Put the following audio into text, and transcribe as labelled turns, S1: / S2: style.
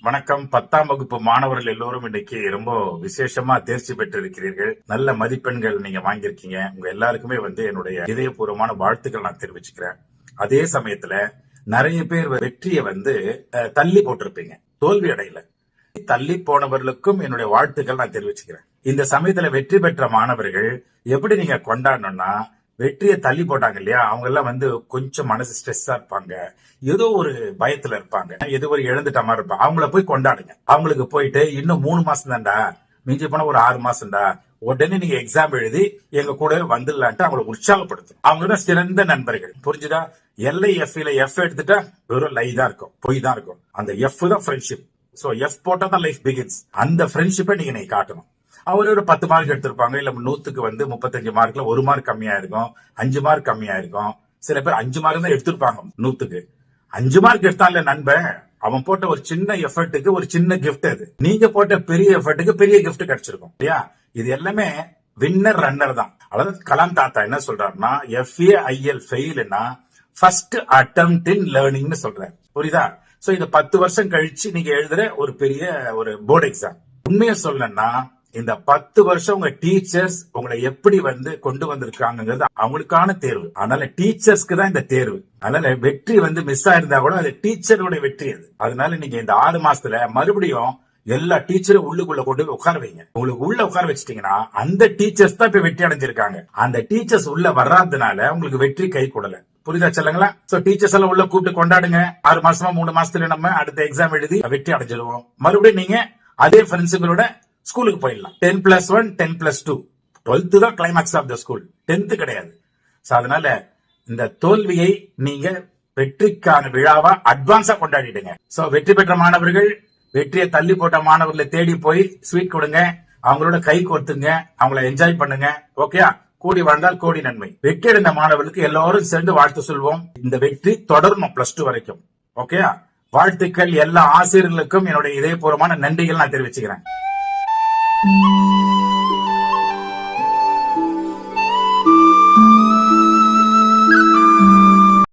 S1: வணக்கம். 10ஆம் வகுப்பு மாணவர்கள் எல்லோரும் இன்னைக்கு ரொம்ப விசேஷமா தேர்ச்சி பெற்று இருக்கிறீர்கள். நல்ல மதிப்பெண்கள் நீங்க வாங்கியிருக்கீங்க. உங்க எல்லாருக்குமே என்னுடைய இதயபூர்வமான வாழ்த்துக்கள் நான் தெரிவிச்சுக்கிறேன். அதே சமயத்துல நிறைய பேர் வெற்றியை தள்ளி போட்டிருப்பீங்க, தோல்வி அடையல. தள்ளி போனவர்களுக்கும் என்னுடைய வாழ்த்துக்கள் நான் தெரிவிச்சுக்கிறேன். இந்த சமயத்துல வெற்றி பெற்ற மாணவர்கள் எப்படி நீங்க கொண்டாடணும்னா, வெற்றியை தள்ளி போட்டாங்க இல்லையா, அவங்க எல்லாம் கொஞ்சம் மனசு ஸ்ட்ரெஸ்ஸா இருப்பாங்க, ஏதோ ஒரு பயத்துல இருப்பாங்க, ஏதோ ஒரு இழந்துட்ட மாதிரி இருப்பாங்க. அவங்கள போய் கொண்டாடுங்க. அவங்களுக்கு போயிட்டு இன்னும் 3 மாசம் தான்டா, மிஞ்சி போனா ஒரு 6 மாசம்டா, உடனே நீங்க எக்ஸாம் எழுதி எங்க கூட வந்துடலான்ட்டு அவங்களை உற்சாகப்படுத்தும். அவங்க தான் சிறந்த நண்பர்கள். புரிஞ்சுதா? LIFE எஃப் எடுத்துட்டா வெறும் லை தான் இருக்கும், பொய் தான் இருக்கும். அந்த எஃப் தான் ஃப்ரெண்ட்ஷிப். சோ எஃப் போட்டா தான் லைஃப் பிகின்ஸ். அந்த ஃப்ரெண்ட்ஷிப்பை நீங்க காட்டணும். அவர் ஒரு 10 மார்க் எடுத்திருப்பாங்க, இல்ல 100க்கு 35 மார்க்ல 1 மார்க் கம்மியா இருக்கும், 5 மார்க் கம்மியா இருக்கும். சில பேர் 5 மார்க் தான் எடுத்திருப்பாங்க 100க்கு. 5 மார்க் எடுத்தான்ல நண்பன், அவன் போட்ட ஒரு சின்ன எஃபர்ட்டுக்கு ஒரு சின்ன கிஃப்ட், அது நீங்க போட்ட பெரிய எஃபர்ட்டுக்கு பெரிய கிஃப்ட் கிடைச்சிருக்கும் இல்லையா? இது எல்லாமே வின்னர் ரன்னர் தான். அதாவது கலாம் தாத்தா என்ன சொல்றாருன்னா, FAIL ஃபெயில்னா ஃபர்ஸ்ட் அட்டெம்ப்ட் இன் லேர்னிங்னு சொல்றாரு. புரியுதா? சோ இது 10 வருஷம் கழிச்சு நீங்க எழுதுற ஒரு பெரிய ஒரு போர்டு எக்ஸாம். உண்மையை சொல்லணும்னா, இந்த 10 வருஷம் உங்க டீச்சர்ஸ் உங்களை எப்படி கொண்டு வந்திருக்காங்கிறது அவங்களுக்கான தேர்வு. அதனால டீச்சர்ஸ்க்கு தான் இந்த தேர்வு. அதனால வெற்றி மிஸ் ஆயிருந்தா கூட அது டீச்சரோட வெற்றி. அது அதனால நீங்க இந்த 6 மாசத்துல மறுபடியும் எல்லா டீச்சரும் உள்ளுக்குள்ள கொண்டு போய் உட்கார வைங்க. உங்களுக்கு உள்ள உட்கார வச்சிட்டீங்கன்னா அந்த டீச்சர்ஸ் தான் இப்ப வெற்றி அடைஞ்சிருக்காங்க. அந்த டீச்சர்ஸ் உள்ள வர்றதுனால உங்களுக்கு வெற்றி கை கூடல. புரியுதா சொல்லுங்களா? சோ டீச்சர்ஸ் எல்லாம் உள்ள கூப்பிட்டு கொண்டாடுங்க. 6 மாசமா 3 மாசத்துல நம்ம அடுத்த எக்ஸாம் எழுதி வெற்றி அடைஞ்சிருவோம். மறுபடியும் நீங்க அதே ஃப்ரெண்ட்ஸுங்களோட ஸ்கூலுக்கு போயிடலாம். 10+1 10+2. 12th தான் climax of the school, 10th கிடையாது. அதனால இந்த தோல்வியை நீங்க வெற்றிக்கான விழாவா அட்வான்ஸா கொண்டாடிடுங்க. சோ வெற்றி பெற்ற மாணவர்கள், வெற்றியை தள்ளி போட்ட மாணவர்களை தேடி போய் ஸ்வீட் கொடுங்க, அவங்களோட கை கோர்த்துங்க, அவங்கள என்ஜாய் பண்ணுங்க. ஓகேயா? கூடி வாழ்ந்தால் கோடி நன்மை. வெற்றி அடைந்த மாணவர்களுக்கு எல்லாரும் சேர்ந்து வாழ்த்து சொல்வோம். இந்த வெற்றி தொடரணும் +2 வரைக்கும். ஓகேயா? வாழ்த்துக்கள். எல்லா ஆசிரியர்களுக்கும் என்னுடைய இதயபூர்வமான நன்றிகள் நான் தெரிவிச்சுக்கிறேன்.